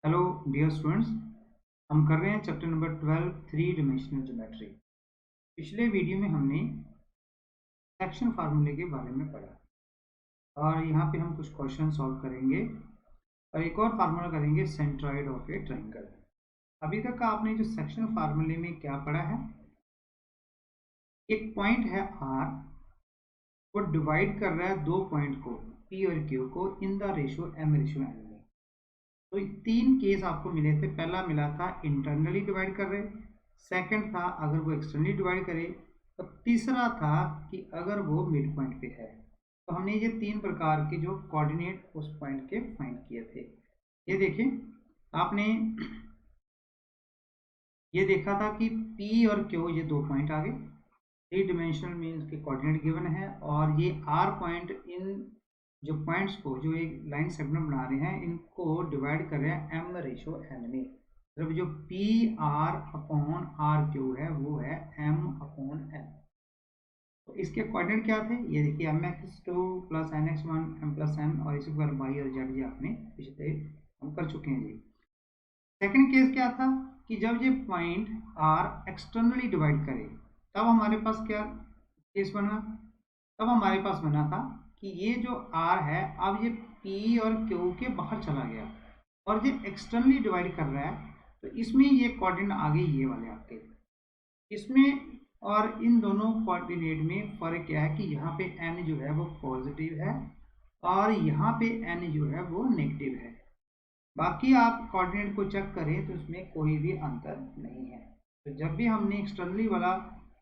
Hello dear students. हम कर रहे हैं chapter number 12 three dimensional geometry. पिछले वीडियो में हमने सेक्शन फार्मूले के बारे में पढ़ा और यहाँ पे हम कुछ क्वेश्चन सॉल्व करेंगे और एक और फार्मूला करेंगे सेंट्रॉइड ऑफ ए ट्रायंगल। अभी तक का आपने जो सेक्शन फार्मूले में क्या पढ़ा है, एक पॉइंट है आर, वो डिवाइड कर रहा है दो पॉइंट को पी और क्यू को in the ratio m ratio n में। तो तीन केस आपको मिले थे। पहला मिला था इंटरनली डिवाइड कर रहे, सेकंड था अगर वो एक्सटर्नली डिवाइड करे, और तीसरा था कि अगर वो मिड पॉइंट पे है। तो हमने ये तीन प्रकार के जो कोऑर्डिनेट उस पॉइंट के फाइंड किए थे। ये देखिए, आपने ये देखा था कि P और Q ये दो पॉइंट आ गए, थ्री डिमेंशनल मीन्स के कोऑर्डिनेट गिवन है, और ये R पॉइंट इन जो पॉइंट्स को जो एक लाइन सेगमेंट बना रहे हैं इनको डिवाइड कर रहे हैं M रेशियो N में। मतलब जो P R upon R Q है वो है M अपॉन N। तो इसके कोऑर्डिनेट क्या थे, ये देखिए mx2 plus nx1 m plus n, और इसी प्रकार y और z ये आपने पिछले हम कर चुके हैं जी। सेकंड केस क्या था कि जब ये पॉइंट R एक्सटर्नली डिवाइड करे तब हमारे पास क्या केस बना, तब हमारे पास बना था कि ये जो R है अब ये P और Q के बाहर चला गया और ये एक्सटर्नली डिवाइड कर रहा है, तो इसमें ये कोऑर्डिनेट आ गए ये वाले आपके इसमें। और इन दोनों कोऑर्डिनेट में फर्क क्या है कि यहाँ पे n जो है वो पॉजिटिव है और यहाँ पे n जो है वो नेगेटिव है। बाकी आप कोऑर्डिनेट को चेक करें तो उसमें कोई भी अंतर नहीं है। तो जब भी हमने एक्सटर्नली वाला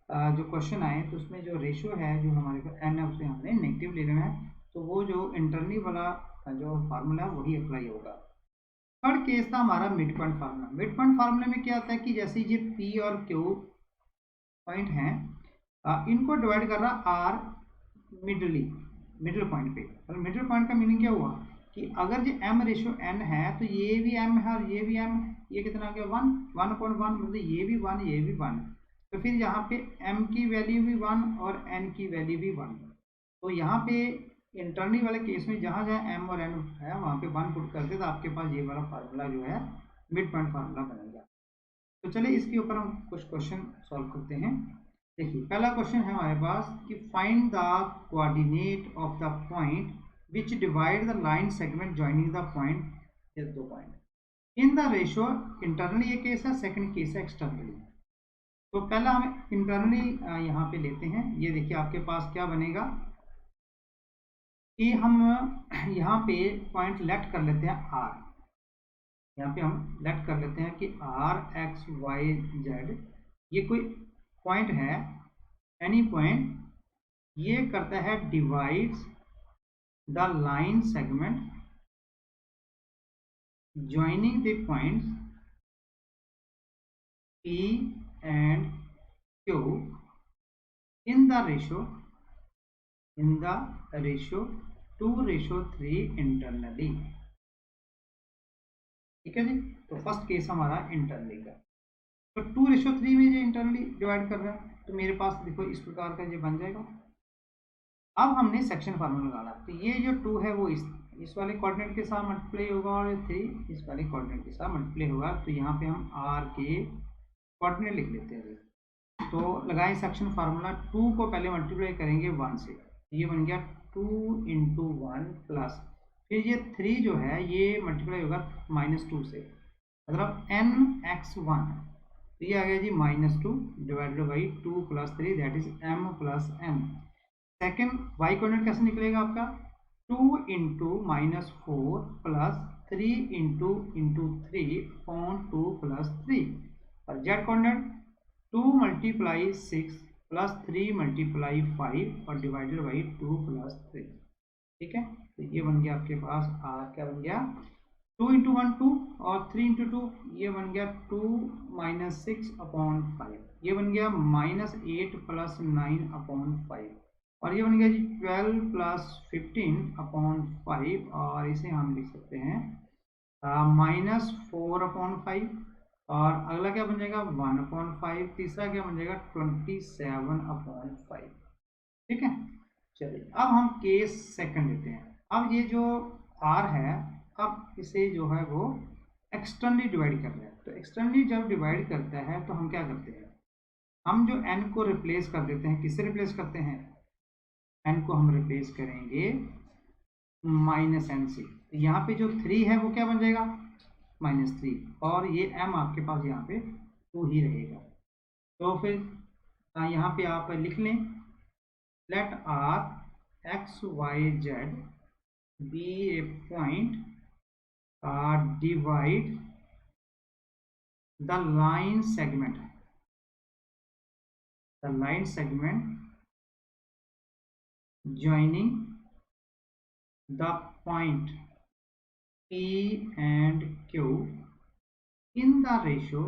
जो क्वेश्चन आए तो उसमें जो रेशियो है जो हमारे को n है उसमें हमने नेगेटिव ले लेना है, तो वो जो इंटरनली वाला जो फार्मूला है वही अप्लाई होगा। थर्ड केस था हमारा mid point formula. Mid point फार्मूले में क्या होता है कि जैसे ये P और Q पॉइंट हैं, इनको डिवाइड कर रहा आर मिडिल पॉइंट पे। और मिडिल पॉइंट का मीनिंग क्या हुआ कि अगर ये m रेशियो n है तो ये भी m है और ये भी m, ये कितना आ गया 1 1/1, मतलब ये भी 1 ये भी 1। तो फिर यहाँ पे m की वैल्यू भी 1 और n की वैल्यू भी 1। तो यहाँ पे इंटरनली वाले केस में जहाँ जहाँ m और n है वहाँ पे 1 पुट करते तो आपके पास ये वाला फार्मूला जो है मिड पॉइंट फार्मूला बनेगा। तो चलिए इसके ऊपर हम कुछ क्वेश्चन सॉल्व करते हैं। देखिए पहला क्वेश्चन है हमारे पास कि find the coordinate of the point which divide the line segment joining the point इस दो point in the ratio. Internally ये केस है, सेकंड केस है एक्सटर्नली। तो पहला हम इंटरनली यहाँ पे लेते हैं। ये देखिए आपके पास क्या बनेगा कि हम यहाँ पे पॉइंट लेट कर लेते हैं R। यहाँ पे हम लेट कर लेते हैं कि R x y z ये कोई पॉइंट है, एनी पॉइंट, ये करता है divides the line segment joining the points P and Q in the ratio 2:3 internally. ठीक है जी। तो फर्स्ट केस हमारा इंटरनली का, तो 2:3 में ये इंटरनली डिवाइड कर रहा है, तो मेरे पास देखो इस प्रकार का ये बन जाएगा। अब हमने सेक्शन फार्मूला निकाला, तो ये जो 2 है वो इस वाले कोऑर्डिनेट के साथ मल्टीप्लाई होगा और 3 इस वाले कोऑर्डिनेट के साथ मल्टीप्लाई होगा। तो यहाँ पे हम r के कोऑर्डिनेट लिख लेते हैं। तो लगाएं सेक्शन फार्मूला, 2 को पहले मल्टीप्लाई करेंगे 1 से, ये बन गया 2 × 1 प्लस, फिर ये 3 जो है ये मल्टीप्लाई होगा -2 से, मतलब nx1, तो ये आ गया जी -2 divided by 2 + 3 that is m + n। Second y coordinate कैसे निकलेगा आपका 2 × -4 प्लस 3 × 3 अपॉन 2 + 3, और z कोऑर्डिनेट 2 × 6 प्लस 3 × 5 और डिवाइडेड बाई 2 + 3। ठीक है, तो ये बन गया आपके पास क्या बन गया 2 × 1 2 और 3 × 2 ये बन गया 2 - 6 अपॉन 5, ये बन गया -8 + 9 अपॉन 5, और ये बन गया जी 12 + 15 अपॉन 5, और इसे हम लिख सकते हैं -4 अपॉन 5, और अगला क्या बन जाएगा 1/5, तीसरा क्या बन जाएगा 27 अपॉन 5। ठीक है, चलिए अब हम केस सेकंड लेते हैं। अब ये जो R है अब इसे जो है वो एक्सटर्नली डिवाइड कर रहा है। तो एक्सटर्नली जब डिवाइड करता है तो हम क्या करते हैं, हम जो n को रिप्लेस कर देते हैं, किससे रिप्लेस करते हैं, n को हम रिप्लेस करेंगे -n से। तो यहाँ पे जो 3 है वो क्या बन जाएगा, -3, और ये m आपके पास यहाँ पे 2 ही रहेगा। तो फिर यहाँ पे आप लिख लें, late r x y z be a point divide the line segment joining the point P and Q in the ratio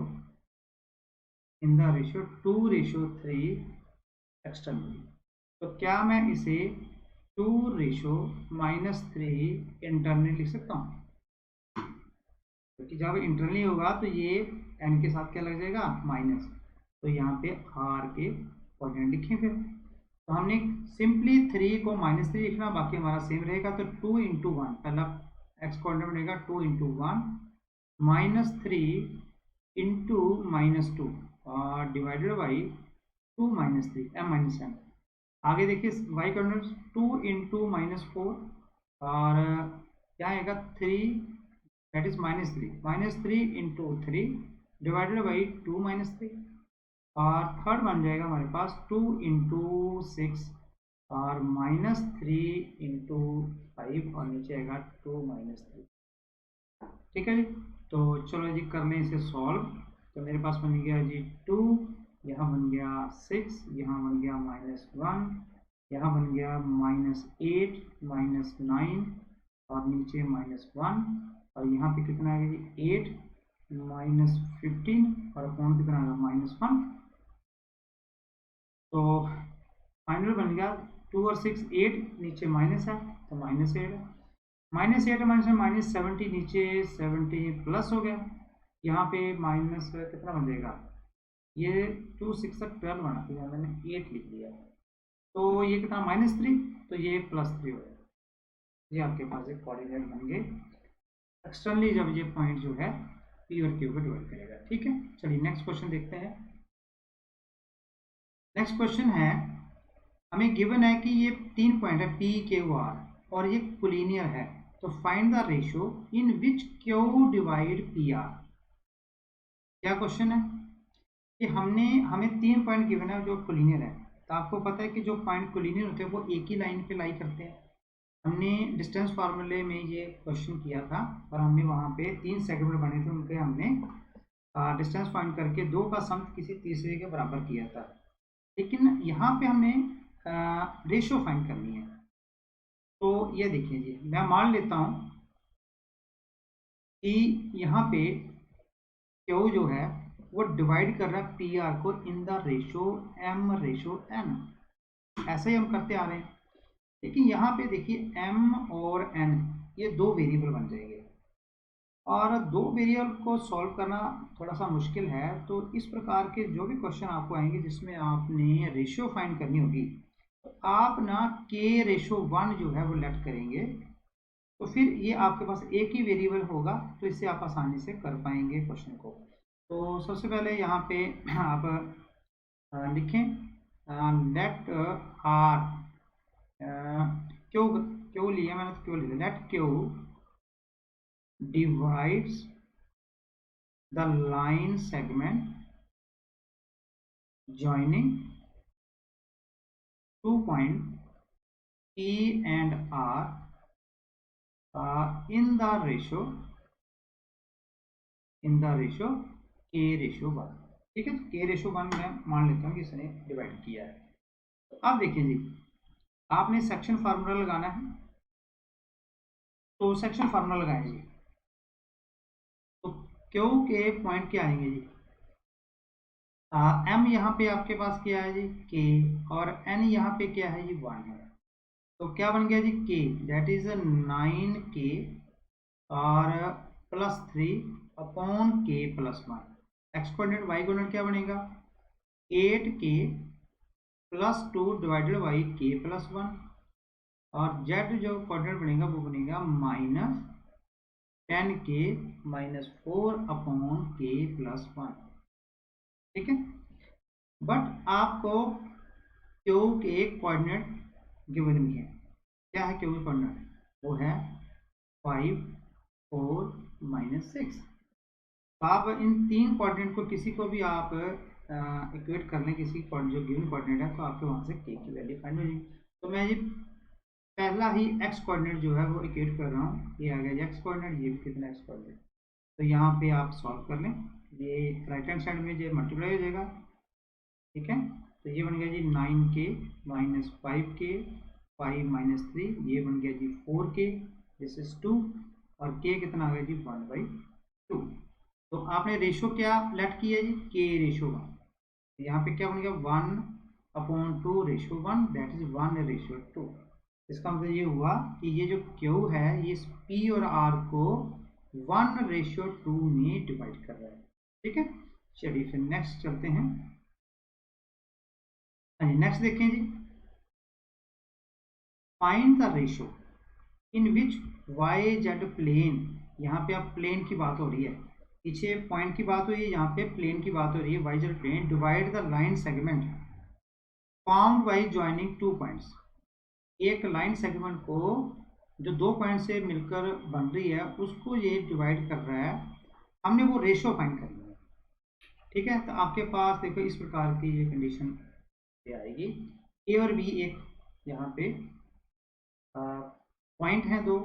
2:3 externally। तो क्या मैं इसे 2:-3 इंटरनली लिख सकता हूँ, क्योंकि जब इंटरनली होगा तो ये n के साथ क्या लग जाएगा, माइनस। तो यहाँ पे r के कोऑर्डिनेट लिखें फिर। तो हमने सिंपली 3 को -3 लिखना, बाकी हमारा सेम रहेगा। तो 2 × 1, पहला x कोऑर्डिनेट बनेगा 2 × 1 -3 × -2 और डिवाइडेड बाई 2 - 3 m-n। आगे देखिए y कोऑर्डिनेट 2 × -4 और क्या आएगा 3, दैट इज -3 × 3 डिवाइडेड बाई 2 - 3, और थर्ड बन जाएगा हमारे पास 2 × 6 और -3 × 5 और नीचे आएगा 2 - 3। ठीक है जी। तो चलो जी कर लें इसे सॉल्व। तो मेरे पास बन गया जी 2, यहाँ बन गया 6, यहाँ बन गया -1, यहाँ बन गया -8 -9 और नीचे -1, और यहाँ पे कितना आ गया जी 8 -15 और अपॉन कितना आ गया -1। तो फाइनल बन गया 2 और 6 8, नीचे माइनस है तो -8 है, -8 -70 नीचे 70 प्लस हो गया, यहाँ पे माइनस कितना बन जाएगा, ये 2 6 12 बना था, यहाँ मैंने 8 लिख दिया। तो ये कितना -3, तो ये +3 हो गया। ये आपके पास एक कोऑर्डिनेट बन गए एक्सटर्नली जब ये पॉइंट जो है P और Q को डिवाइड करेगा। ठीक है, चलिए नेक्स्ट क्वेश्चन देखते हैं। नेक्स्ट क्वेश्चन है, हमें गिवन है कि ये 3 पॉइंट है P Q R और ये कोलिनियर है। तो find the ratio in which Q divide PR। क्या क्वेश्चन है कि हमें 3 पॉइंट गिवन है जो कोलिनियर है। तो आपको पता है कि जो पॉइंट कोलिनियर होते हैं वो एक ही लाइन पे लाई करते हैं। हमने डिस्टेंस फार्मूले में ये क्वेश्चन किया था और हमने वहाँ पे 3 सेगमेंट बने थे, उनके हमने डिस्टेंस फाइंड करके 2 का सम किसी तीसरे के बराबर किया था। लेकिन यहाँ पे हमें रेशियो फाइंड करनी है। तो ये देखिए जी, मैं मान लेता हूँ कि यहाँ पे Q जो है वो डिवाइड कर रहा है PR को इन द रेशियो M/N। ऐसे ही हम करते आ रहे हैं, लेकिन यहाँ पे देखिए M और N ये 2 वेरिएबल बन जाएंगे और 2 वेरिएबल को सॉल्व करना थोड़ा सा मुश्किल है। तो इस प्रकार के जो भी क्वेश्चन आपको आएंगे जिसमें आपने रेशियो फाइंड करनी होगी, तो आप ना K/1 जो है वो लेट करेंगे, तो फिर ये आपके पास एक ही वेरिएबल होगा, तो इससे आप आसानी से कर पाएंगे क्वेश्चन को। तो सबसे पहले यहाँ पे आप लिखें लेट R क्यों लिया मैंने, तो क्यों लिया, late Q divides the line segment joining 2 points P and R in the ratio K/1। ठीक है, K/1 मैं मान लेता हूँ कि इसने डिवाइड किया है। तो अब देखिए जी, आपने सेक्शन फार्मूला लगाना है, तो सेक्शन फार्मूला लगाएं जी। तो Q के पॉइंट क्या आएंगे जी, M यहाँ पे आपके पास क्या है जी K, और N यहाँ पे क्या है जी 1 है। तो क्या बन गया जी K, दैट इज 9K और +3 upon K + 1। X coordinate y coordinate क्या बनेगा 8K + 2 डिवाइडेड बाई K + 1, और z जो कोऑर्डिनेट बनेगा वो बनेगा 10k माइनस 4/k+1। ठीक है, बट आपको क्यू के कोऑर्डिनेट गिवन भी है। क्या है क्यू के कोऑर्डिनेट? वो है 5, 4, -6। आप इन तीन कोऑर्डिनेट को किसी को भी आप इक्वेट कर लें, किसी जो गिवन कोऑर्डिनेट है, तो आपके वहाँ से के की वैल्यू फाइंड हो जाएगी। तो मैं ये पहला ही एक्स कोऑर्डिनेट जो है वो इक्वेट कर रहा हूँ। ये आ गया एक्स कोऑर्डिनेट, ये भी कितना एक्स कोऑर्डिनेट। तो यहाँ पे आप सॉल्व कर लें, ये राइट हैंड साइड में ये मल्टीप्लाई हो जाएगा। ठीक है, तो ये बन गया जी 9k माइनस 5k 5 - 3, ये बन गया जी 4k, दिस इज 2, और k कितना आ गया जी 1/2। तो आपने रेशो क्या लेट किया जी? k ratio 1। यहाँ पे क्या बन गया 1/2 रेशो 1, दैट इज 1/2। इसका मतलब ये हुआ कि ये जो q है ये p और r को 1/2 में डिवाइड कर रहा है। ठीक है, चलिए फिर नेक्स्ट चलते हैं। हाँ जी, नेक्स्ट देखें जी, find the ratio in which Y Z plane. यहाँ पे अब प्लेन की बात हो रही है, पीछे पॉइंट की बात हुई है, यहाँ पे प्लेन की बात हो रही है। Y Z plane divide the line segment found by joining 2 points. एक लाइन सेगमेंट को जो 2 पॉइंट से मिलकर बन रही है उसको ये डिवाइड कर रहा है। हमने वो रेशो फाइंड करनी है। ठीक है, तो आपके पास देखो इस प्रकार की ये कंडीशन आएगी, ए और बी एक यहाँ पे पॉइंट है 2,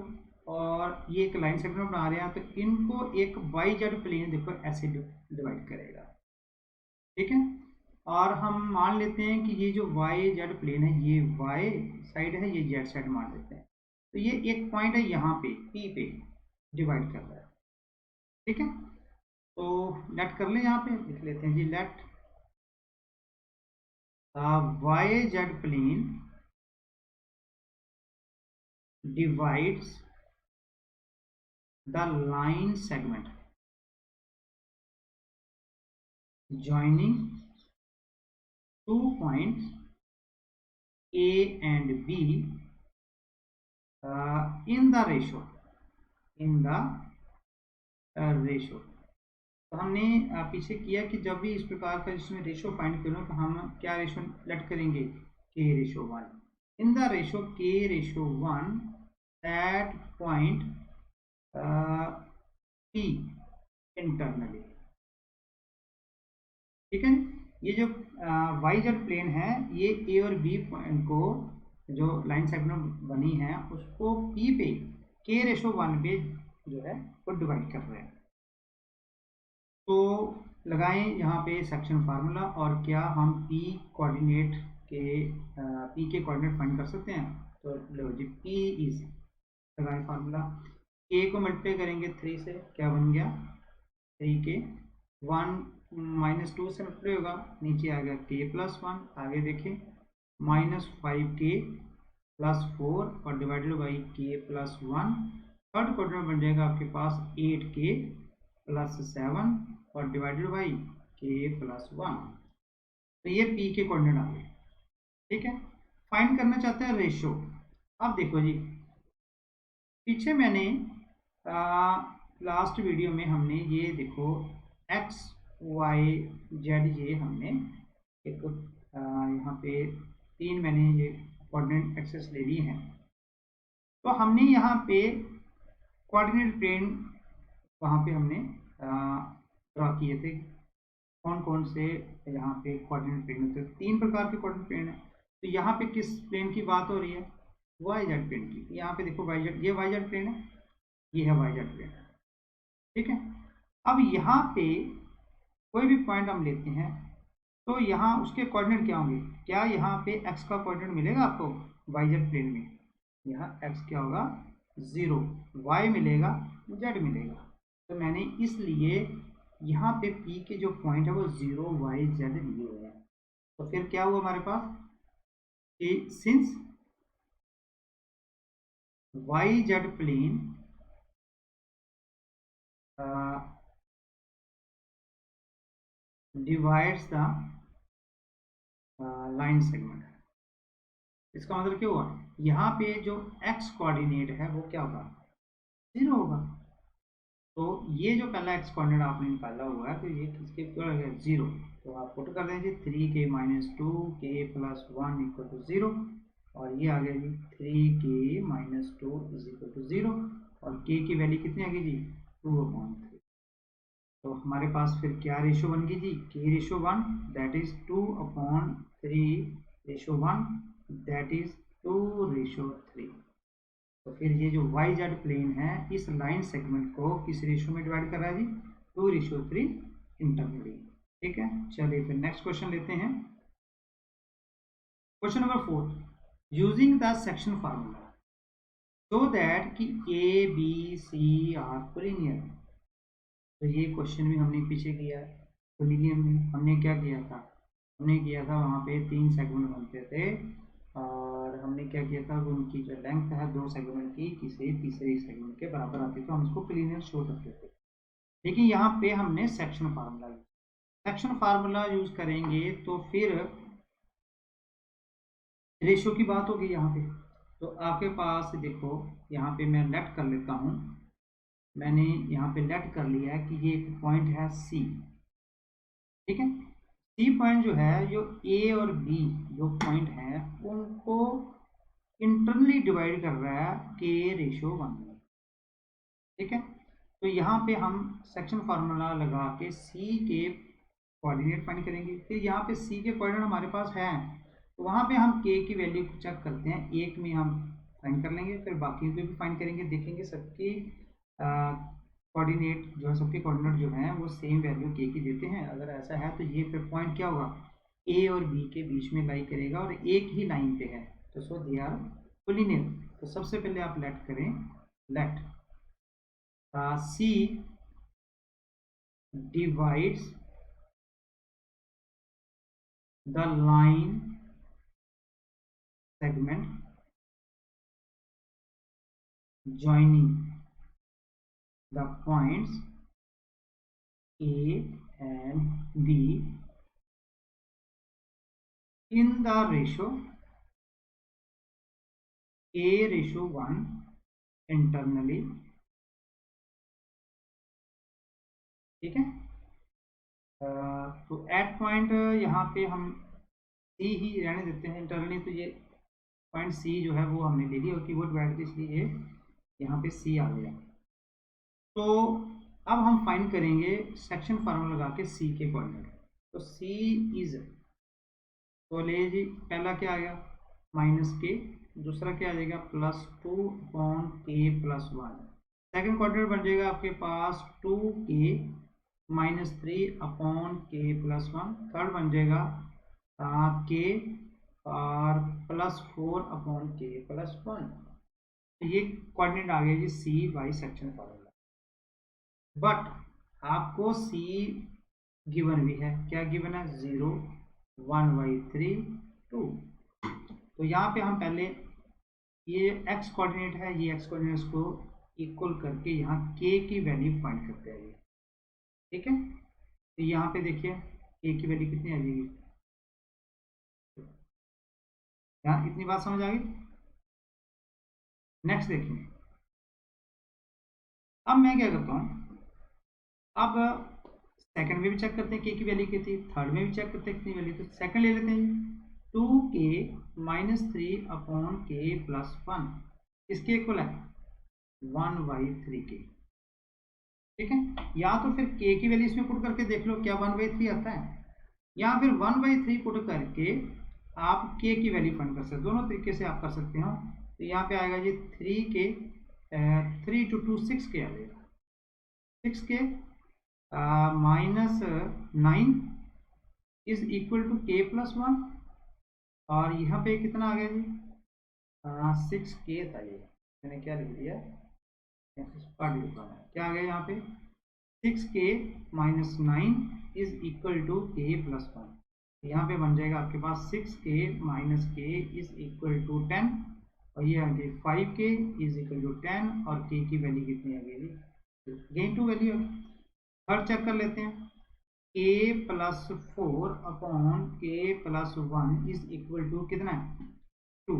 और ये एक लाइन सेगमेंट बना रहे हैं, तो इनको एक वाई जेड प्लेन देखो ऐसे डिवाइड करेगा। ठीक है, और हम मान लेते हैं कि ये जो वाई जेड प्लेन है ये वाई साइड है, ये जेड साइड मान लेते हैं। तो ये एक पॉइंट है यहाँ पे पी पे डिवाइड कर रहा है। ठीक है, तो लेट कर लें, यहाँ पे लिख लेते हैं जी, let Y Z plane divides the line segment joining 2 points A and B in the ratio तो हमने पीछे किया कि जब भी इस प्रकार का जिसमें रेशो फाइंड करो तो हम क्या रेशो लेट करेंगे? k ratio 1 in the ratio k ratio 1 at point P internally. ठीक है, ये जो वाई जेड प्लेन है ये ए और बी पॉइंट को जो लाइन सेगमेंट बनी है उसको पी पे k रेशो 1 पे जो है वो डिवाइड कर रहे हैं। तो लगाएं यहाँ पे सेक्शन फार्मूला, और क्या हम p कोऑर्डिनेट के p के कोऑर्डिनेट फाइंड कर सकते हैं? तो लो जी, p इज, लगाएं फार्मूला, k को मल्टीप्लाई करेंगे 3 से, क्या बन गया 3k, 1 - 2 से मल्टीप्लाई होगा, नीचे आ गया k+1, आगे देखें -5k+4 और divided by k+1। Third quadrant बन जाएगा आपके पास 8k+7 और डिवाइडेड बाई k+1। तो ये p के कोऑर्डिनेट आ गए। ठीक है, फाइंड करना चाहते हैं रेशो। अब देखो जी, पीछे मैंने लास्ट वीडियो में हमने ये देखो x y z ये हमने एक यहाँ पे 3 मैंने ये कोऑर्डिनेट एक्सेस ले ली हैं। तो हमने यहाँ पे कोऑर्डिनेट प्लेन वहाँ पे हमने ड्रा किए थे। कौन कौन से यहाँ पे कोऑर्डिनेट प्लेन होते हैं? 3 प्रकार के कोऑर्डिनेट प्लेन है। तो यहाँ पे किस प्लेन की बात हो रही है? वाई जेड प्लेन की। यहाँ पे देखो वाई जेड, ये वाई जेड प्लेन है, ये है वाई जेड प्लेन। ठीक है, अब यहाँ पे कोई भी पॉइंट हम लेते हैं तो यहाँ उसके कोऑर्डिनेट क्या होंगे? क्या यहाँ पे x का कोऑर्डिनेट मिलेगा आपको वाई जेड प्लेन में? यहाँ x क्या होगा 0, y मिलेगा, z मिलेगा। तो मैंने इसलिए यहाँ पे p के जो पॉइंट है वो 0 y z लिए हुए हैं। तो फिर क्या हुआ हमारे पास कि since Y Z plane divides the line segment, इसका मतलब क्या हुआ? यहाँ पे जो x कोऑर्डिनेट है वो क्या होगा 0 होगा। तो ये जो पहला एक्स कोऑर्डिनेट आपने निकाला हुआ है तो ये किसके इक्वल है 0, तो आप पुट कर दें जी 3k - 2 k + 1 = 0 और ये आ गया जी 3k - 2 = 0 और k की वैल्यू कितनी आ गई जी 2/3। तो हमारे पास फिर क्या रेशो बन गई जी k/1 that is 2/3/1 that is 2/3। तो फिर ये जो वाई जेड प्लेन है इस लाइन सेगमेंट को किस रेशियो में डिवाइड कर रहा है जी 2/3 इंटरनली। ठीक है, चलिए फिर नेक्स्ट क्वेश्चन लेते हैं। Question number 4, using the section formula so that कि A B C are collinear. तो ये क्वेश्चन भी हमने पीछे किया है। कोलिनियर में हमने क्या किया था, हमने किया था वहाँ पे 3 सेगमेंट बनते थे और हमने क्या किया था उनकी जो लेंथ है 2 सेगमेंट की किसी तीसरे सेगमेंट के बराबर आती है तो हम उसको कोलिनियर शो करते थे। लेकिन यहाँ पे हमने सेक्शन फार्मूला यूज करेंगे तो फिर रेशियो की बात होगी यहाँ पे। तो आपके पास देखो यहाँ पे मैं लेट कर लेता हूँ, मैंने यहाँ पे लेट कर लिया है कि ये एक पॉइंट है सी। ठीक है, सी पॉइंट जो है जो ए और बी जो पॉइंट है उनको इंटरनली डिवाइड कर रहा है k/1 में। ठीक है, तो यहाँ पे हम सेक्शन फार्मूला लगा के सी के कोऑर्डिनेट फाइंड करेंगे। फिर यहाँ पे सी के कोऑर्डिनेट हमारे पास है तो वहाँ पे हम k की वैल्यू चेक करते हैं, एक में हम फाइंड कर लेंगे फिर बाकी पे भी फाइंड करेंगे, देखेंगे सबकी कोऑर्डिनेट जो है सबके कोऑर्डिनेट जो हैं वो सेम वैल्यू k की देते हैं। अगर ऐसा है तो ये फिर पॉइंट क्या होगा a और b के बीच में लाई करेगा और एक ही लाइन पे है तो सो दे आर कोलिनियर। तो सबसे पहले आप लेट करें, late C divides the line segment joining the points A and B in the ratio k/1 internally। ठीक है, तो एट पॉइंट यहाँ पे हम सी ही रहने देते हैं इंटरनली, तो ये पॉइंट सी जो है वो हमने ले लिया और कीवर्ड डिवाइड इसलिए यहाँ पे सी आ गया। तो अब हम फाइंड करेंगे सेक्शन फार्मूला लगा के सी के कोऑर्डिनेट। तो सी इज तो ले जी पहला क्या आ गया -k, दूसरा क्या आ जाएगा +2/k+1, सेकंड कोऑर्डिनेट बन जाएगा आपके पास 2k - 3/k+1, थर्ड बन जाएगा k और +4/k+1। तो ये कोऑर्डिनेट आ गया जी सी बाई सेक्शन फार्मूला। बट आपको सी गिवन भी है, क्या गिवन है 0 1/3 2। तो यहाँ पे हम पहले ये x कोऑर्डिनेट है, ये x कोऑर्डिनेट्स को इक्वल करके यहाँ k की वैल्यू फाइंड करते हैं। ठीक है, तो यहाँ पे देखिए k की वैल्यू कितनी आ जाएगी, यहाँ इतनी बात समझ आ गई। नेक्स्ट देखिए, अब मैं क्या करता हूँ, अब सेकंड में भी चेक करते हैं k की वैल्यू कितनी, थर्ड में भी चेक करते हैं कितनी वैल्यू। तो सेकंड ले लेते हैं 2k - 3/k+1 इसके इक्वल है 1/3k। ठीक है, या तो फिर k की वैल्यू इसमें पुट करके देख लो क्या 1/3 आता है, या फिर 1/3 पुट करके आप k की वैल्यू फाइंड कर सकते हो, दोनों तरीके से आप कर सकते हो। तो यहाँ पे आएगा जी 3k 3 × 2 6k आ जाएगा, 6k -9 is equal to k+1 और यहाँ पे कितना आ गया जी 6k था, ये मैंने क्या लिख दिया क्या आ गया यहाँ पे 6k - 9 is equal to k+1। यहाँ पे बन जाएगा आपके पास 6k - k is equal to 10 और ये आ गई 5k इज इक्वल टू 10 और k की वैल्यू कितनी आ गई, gain two value. Third check कर लेते हैं k+4/k+1 इज इक्वल टू कितना है 2।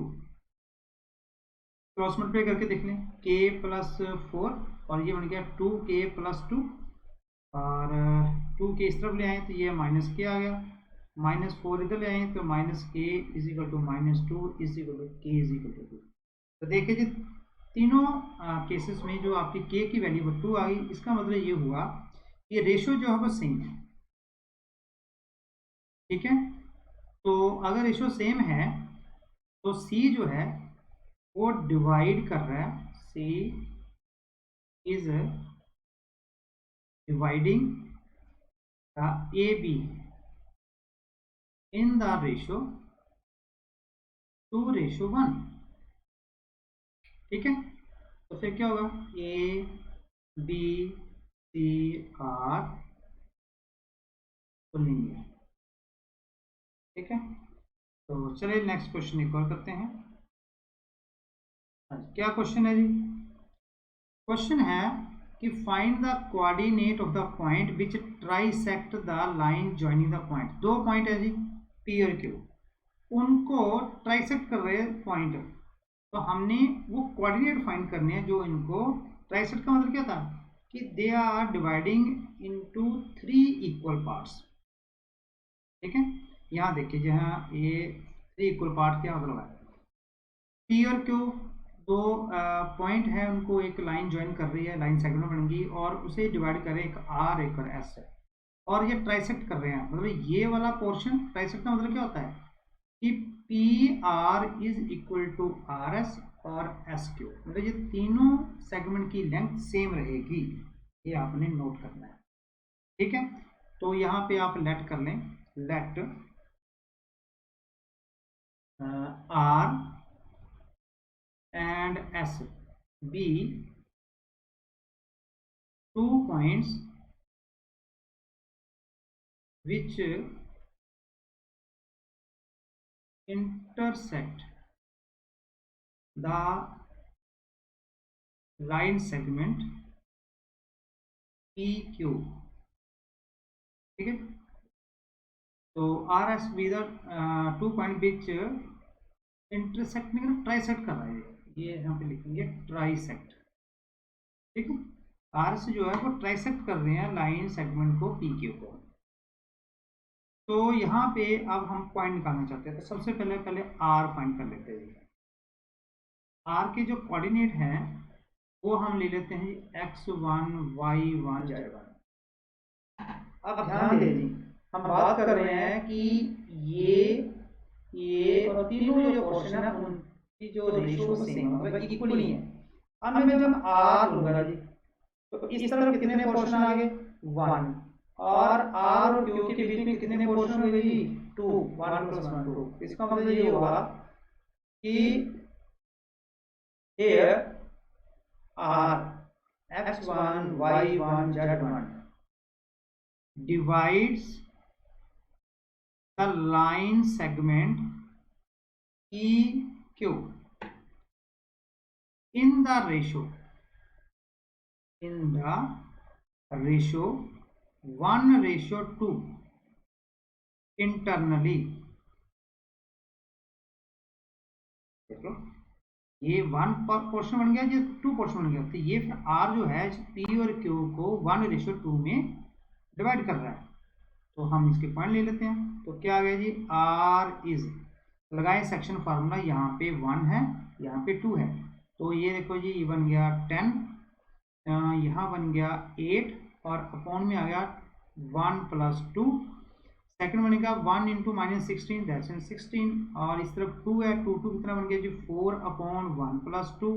क्रॉस मल्टीप्लाई करके देख लें k+4 और ये बन गया 2k प्लस 2 और 2k इस तरफ ले आए तो ये माइनस के आ गया, -4 इधर ले आए तो -k is equal to -2 is equal to k is equal to 2। तो देखिए जी तीनों केसेस में जो आपकी k की वैल्यू 2 आ गई, इसका मतलब ये हुआ कि रेशो जो है वो सेम है। ठीक है, तो अगर रेशो सेम है तो c जो है वो डिवाइड कर रहा है, c is dividing AB in the ratio 2:1। ठीक है, तो फिर क्या होगा, A B C R तो लिनियर। ठीक है, तो चलिए नेक्स्ट क्वेश्चन एक और करते हैं। क्या क्वेश्चन है जी? क्वेश्चन है कि find the coordinate of the point which trisect the line joining the point. दो पॉइंट है जी P और Q, उनको ट्राइसेक्ट कर रहे हैं पॉइंट, तो हमने वो कोऑर्डिनेट फाइंड करने हैं जो इनको ट्राइसेक्ट का मतलब क्या था कि they are dividing into 3 equal parts. ठीक है, यहाँ देखिए जहाँ ये 3 इक्वल पार्ट क्या मतलब है, P और Q दो पॉइंट है, उनको एक लाइन ज्वाइन कर रही है, लाइन सेगमेंट बनेगी और उसे डिवाइड करें, एक R एक और S है, और ये ट्राइसेक्ट कर रहे हैं। मतलब ये वाला पोर्शन ट्राइसेक्ट का मतलब क्या होता है कि PR is equal to RS और SQ, मतलब ये तीनों सेगमेंट की लेंथ सेम रहेगी, ये आपने नोट करना है। ठीक है, तो यहाँ पे आप लेट कर लें, late R and S be 2 points which intersect the line segment PQ। ठीक है, तो RS be the 2 point which intersect नहीं कर, ट्राइसेक्ट कर रहा है, ये यहाँ पे लिखेंगे ट्राइसेक्ट। ठीक है, आर से जो है वो ट्राइसेक्ट कर रहे हैं लाइन सेगमेंट को PQ को। तो यहाँ पे अब हम पॉइंट निकालना चाहते हैं, तो सबसे पहले R फाइंड कर लेते हैं। R के जो कोऑर्डिनेट हैं वो हम ले लेते हैं x1 y1 z1। अब ध्यान दें जी, हम बात कर रहे हैं कि ये और तीनों जो पोर्शन है उनकी जो रेशियो सेम मतलब इक्वली है। अब मैं जब R लूंगा जी तो इस तरफ कितने पोर्शन आ गए 1, और R और Q के बीच में कितने पोर्शन हो गए जी 2, 1 + 1 2। इसका मतलब ये होगा कि here R x1 y1 z1 divides the line segment PQ in the ratio 1:2 internally। देख लो ये 1 पोर्शन बन गया, ये 2 पोर्शन बन गया, तो ये फिर R जो है P और Q को 1:2 में डिवाइड कर रहा है। तो हम इसके पॉइंट ले लेते हैं, तो क्या आ गया जी R इज, लगाए सेक्शन फार्मूला, यहाँ पे 1 है यहाँ पे 2 है, तो ये देखो जी ये बन गया 10, यहाँ बन गया 8 और अपॉन में आ गया 1 + 2, सेकंड बनेगा 1 × -16 दैट्स 16, और इस तरफ 2 है, 2 कितना बन गया जी 4/1 + 2,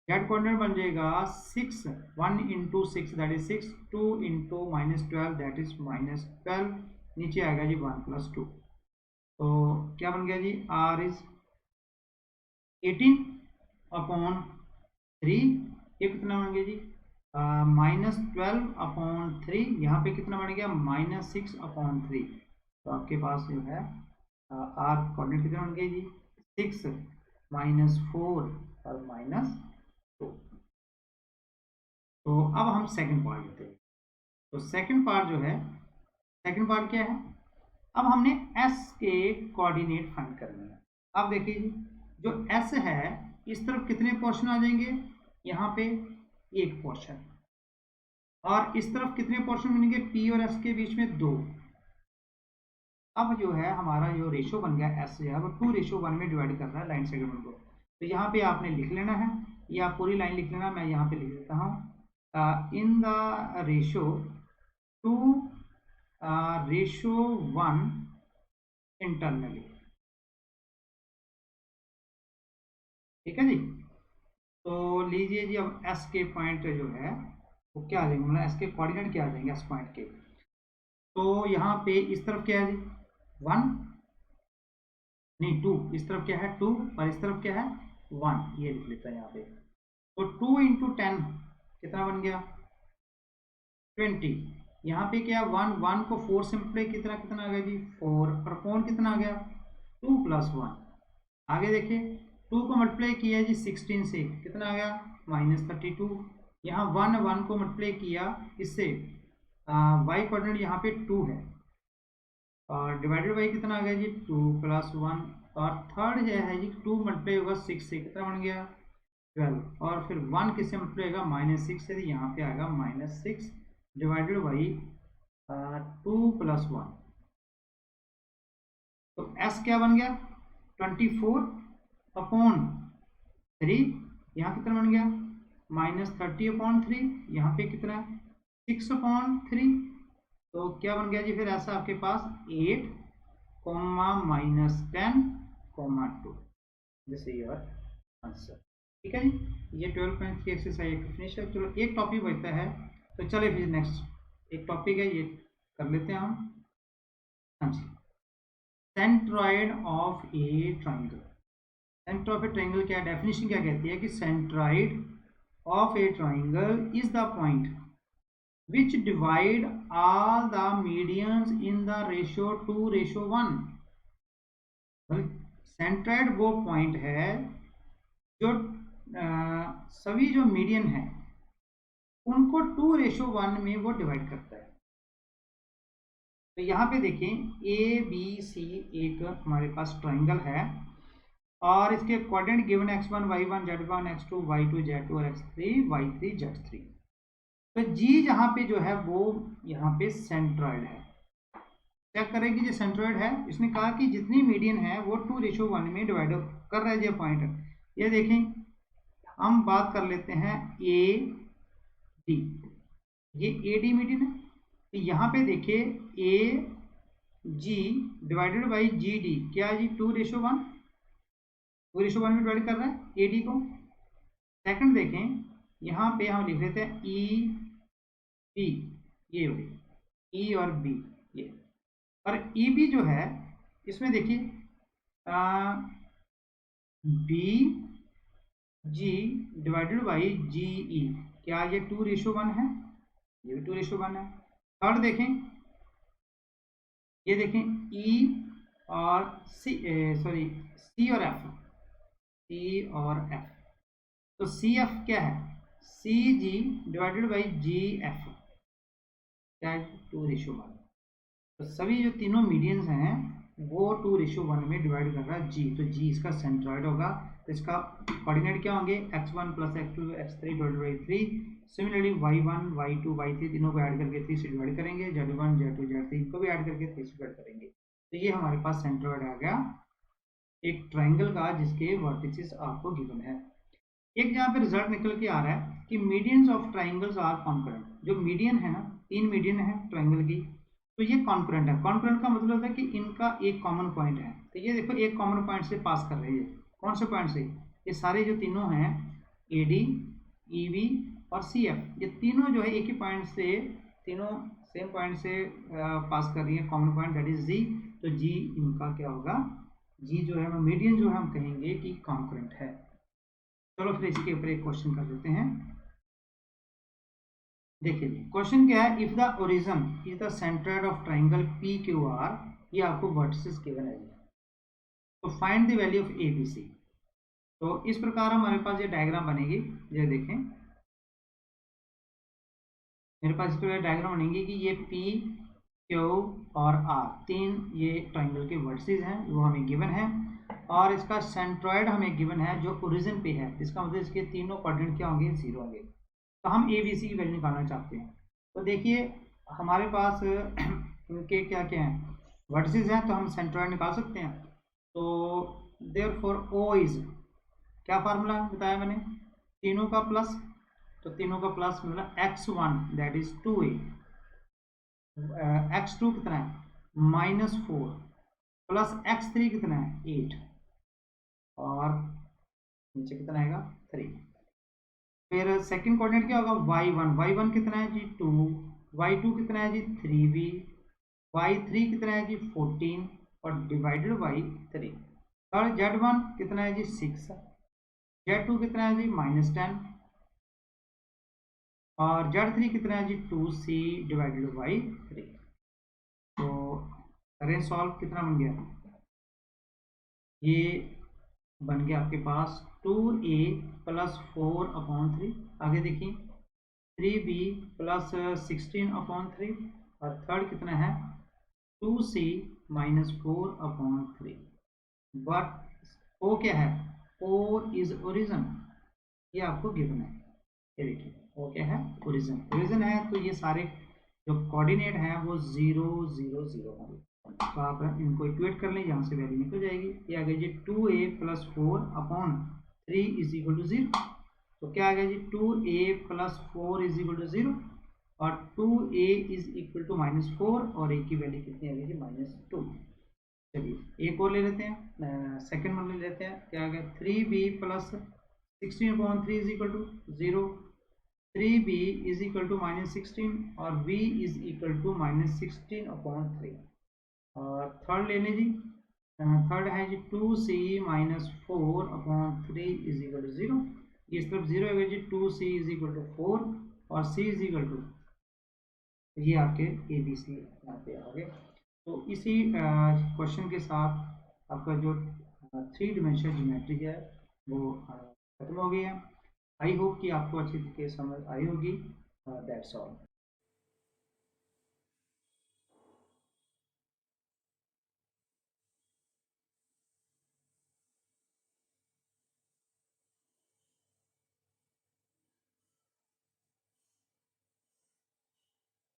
जेड कोऑर्डिनेट बन जाएगा 6, 1 × 6 दैट इज 6, 2 × -12 दैट इज -12, नीचे आएगा जी 1 + 2। तो क्या बन गया जी R इज 18/3, ये कितना बन गया जी -12/3, यहाँ पे कितना बन गया -6/3। तो आपके पास जो है R कोऑर्डिनेट कितना बन गया जी 6 -4 और -2। तो अब हम सेकंड पार्ट लेते हैं। तो सेकंड पार्ट जो है, सेकंड पार्ट क्या है, अब हमने S के कोऑर्डिनेट फाइंड करने हैं। अब देखिए जी जो S है इस तरफ कितने पोर्शन आ जाएंगे, यहाँ पे एक पोर्शन, और इस तरफ कितने पोर्शन बनेंगे, P और S के बीच में 2। अब जो है हमारा जो रेशो बन गया S जो है वो 2:1 में डिवाइड कर रहा है लाइन सेगमेंट को। तो यहाँ पे आपने लिख लेना है, ये आप पूरी लाइन लिख लेना, मैं यहाँ पे लिख देता हूँ इन द रेशो 2:1 इंटरनली। ठीक है जी। तो लीजिए जी, अब S के पॉइंट जो है वो क्या आ जाएंगे, मतलब S के कोऑर्डिनेट क्या आ जाएंगे S पॉइंट के। तो यहाँ पे इस तरफ क्या है जी 1 नहीं 2, इस तरफ क्या है 2 और इस तरफ क्या है 1, ये लिख लेता है यहाँ पे। तो 2 × 10 कितना बन गया 20। यहाँ पे क्या 1 को 4 से मल्टीप्लाई कितना कितना आ गया जी 4, और कौन कितना आ गया 2 + 1। आगे देखिए 2 को मल्टीप्लाई किया जी 16 से, कितना आ गया -32। यहाँ 1 को मल्टीप्लाई किया इससे, y कोऑर्डिनेट यहाँ पे 2 है, और डिवाइडेड बाई कितना आ गया जी 2 + 1, और थर्ड जो है जी 2 मल्टीप्लाई होगा 6 से, कितना बन गया 12, और फिर 1 किससे मल्टीप्लाई होगा -6 से, यहाँ पे आएगा -6 डिवाइडेड बाई 2 + 1। तो S क्या बन गया 24/3, यहाँ कितना बन गया -30/3, यहाँ पे कितना 6/3। तो क्या बन गया जी फिर ऐसा आपके पास 8, -10, 2। This is your answer. ठीक है जी, ये 12.3 एक्सरसाइज फिनिश है। चलो एक टॉपिक बचता है, तो चले फिर नेक्स्ट एक टॉपिक है, ये कर लेते हैं हम। हाँ जी, centroid of a triangle. Centre of a triangle क्या डेफिनेशन क्या कहती है कि centroid of a triangle is the point which divide all the medians in the ratio 2:1। Centroid वो पॉइंट है जो सभी जो मीडियन है उनको 2:1 में वो डिवाइड करता है। तो यहाँ पे देखें ABC एक हमारे पास ट्राइंगल है, और इसके coordinate given x1 y1 z1 x2 y2 z2 और x3 y3 z3। तो G जहाँ पे जो है वो यहाँ पे सेंट्रॉइड है। चेक करेंगे जो सेंट्रॉइड है, इसने कहा कि जितनी मीडियन है वो 2:1 में डिवाइड कर रहा है जो पॉइंट। ये देखें हम बात कर लेते हैं AD, ये AD मीडियन है। तो यहाँ पे देखिए AG डिवाइडेड बाई GD क्या है जी 2:1 में डिवाइड कर रहा है AD को। सेकंड देखें यहाँ पे हम लिख लेते हैं EB, ये E और B ये, और EB जो है इसमें देखिए BG डिवाइडेड बाई GE क्या ये 2:1 है, ये भी 2:1 है। थर्ड देखें, ये देखें E और C और F, तो CF क्या है CG डिवाइडेड बाई GF क्या है 2:1। तो सभी जो तीनों मीडियंस हैं वो 2:1 में डिवाइड कर रहा है G, तो G इसका सेंट्रॉइड होगा। तो इसका कोऑर्डिनेट क्या होंगे x1 + x2 x3 divided by 3। Similarly y1 y2 y3 तीनों को ऐड करके 3 से डिवाइड करेंगे, z1 z2 z3 इनको भी ऐड करके 3 से डिवाइड करेंगे। तो ये हमारे पास सेंट्रॉइड आ गया एक ट्राइंगल का जिसके वर्टिसेस आपको गिवन है। एक जहाँ पे रिजल्ट निकल के आ रहा है कि medians of triangles are concurrent. जो मीडियन है ना, 3 मीडियन है ट्राइंगल की, तो ये कॉन्करेंट है। कॉन्करेंट का मतलब है कि इनका एक कॉमन पॉइंट है। तो ये देखो एक कॉमन पॉइंट से पास कर रही है, कौन से पॉइंट से, ये सारे जो तीनों हैं AD EB और CF, ये तीनों जो है एक ही पॉइंट से, तीनों सेम पॉइंट से पास कर रही है, common point that is G। तो G इनका क्या होगा, G जो है मीडियन जो है हम कहेंगे कि कॉन्करेंट है। चलो फिर इसके ऊपर एक क्वेश्चन कर देते हैं। देखिए क्वेश्चन क्या है, if the origin is the centroid of triangle PQR, ये आपको वर्टिसेस गिवन है, तो find the value of ABC। तो इस प्रकार हमारे पास ये डायग्राम बनेगी। ये देखें मेरे पास इस प्रकार डायग्राम बनेगी कि ये P Q और R तीन ये ट्राइंगल के वर्टिसेस हैं वो हमें गिवन है, और इसका सेंट्रॉइड हमें गिवन है जो ओरिजिन पे है। इसका मतलब इसके तीनों कोऑर्डिनेट क्या होंगे 0 होंगे। तो हम ए बी सी की वैल्यू निकालना चाहते हैं। तो देखिए हमारे पास इनके क्या क्या हैं, वर्टिसेस हैं, तो हम सेंट्रॉइड निकाल सकते हैं। तो देयरफॉर ओ इज, क्या फार्मूला बताया मैंने, तीनों का प्लस, तो तीनों का प्लस मतलब x1 that is 2a, x2 कितना है -4, प्लस x3 कितना है 8, और नीचे कितना आएगा 3। फिर सेकंड कोऑर्डिनेट क्या होगा y1, y1 कितना है जी 2, y2 कितना है जी 3b, y3 कितना है जी 14 और डिवाइडेड बाई 3। थर्ड z1 कितना है जी 6, z2 कितना है जी -10 और z3 कितना है जी 2c डिवाइडेड बाई 3। तो करें सॉल्व, कितना बन गया, ये बन गया आपके पास 2a प्लस 4/3। आगे देखिए 3b प्लस 16/3 और थर्ड कितना है 2c -4/3। बट ओ क्या है, ओ इज ओरिजिन, ये आपको गिवन है। ये देखिए वो क्या है ओरिजिन, ओरिजिन है तो ये सारे जो कोऑर्डिनेट हैं वो 0 0 0 होंगे। तो आप इनको इक्वेट कर लें, यहाँ से वैल्यू निकल जाएगी। ये आ गया जी 2a plus 4/3 is equal to 0। तो क्या आ गया जी 2a plus 4 is equal to 0 और 2a इज इक्वल टू -4 और a की वैल्यू कितनी आ गई जी -2। चलिए एक और ले लेते हैं, सेकंड वन ले लेते हैं, क्या आ गया 3b plus 16/3 is equal to 0, 3b is equal to -16 और b इज इक्वल टू -16/3। और थर्ड लेने जी, थर्ड है जी 2c -4/3 इज इक्वल टू 0। इस तरफ 0 है जी 2c इज इक्वल टू 4 और c इज इक्वल टू, ये आपके ए बी सी यहाँ पे आ गए। तो इसी क्वेश्चन के साथ आपका जो 3 डिमेंशनल ज्योमेट्री है वो खत्म हो गई है। आई होप कि आपको अच्छी तरीके से समझ आई होगी। That's all.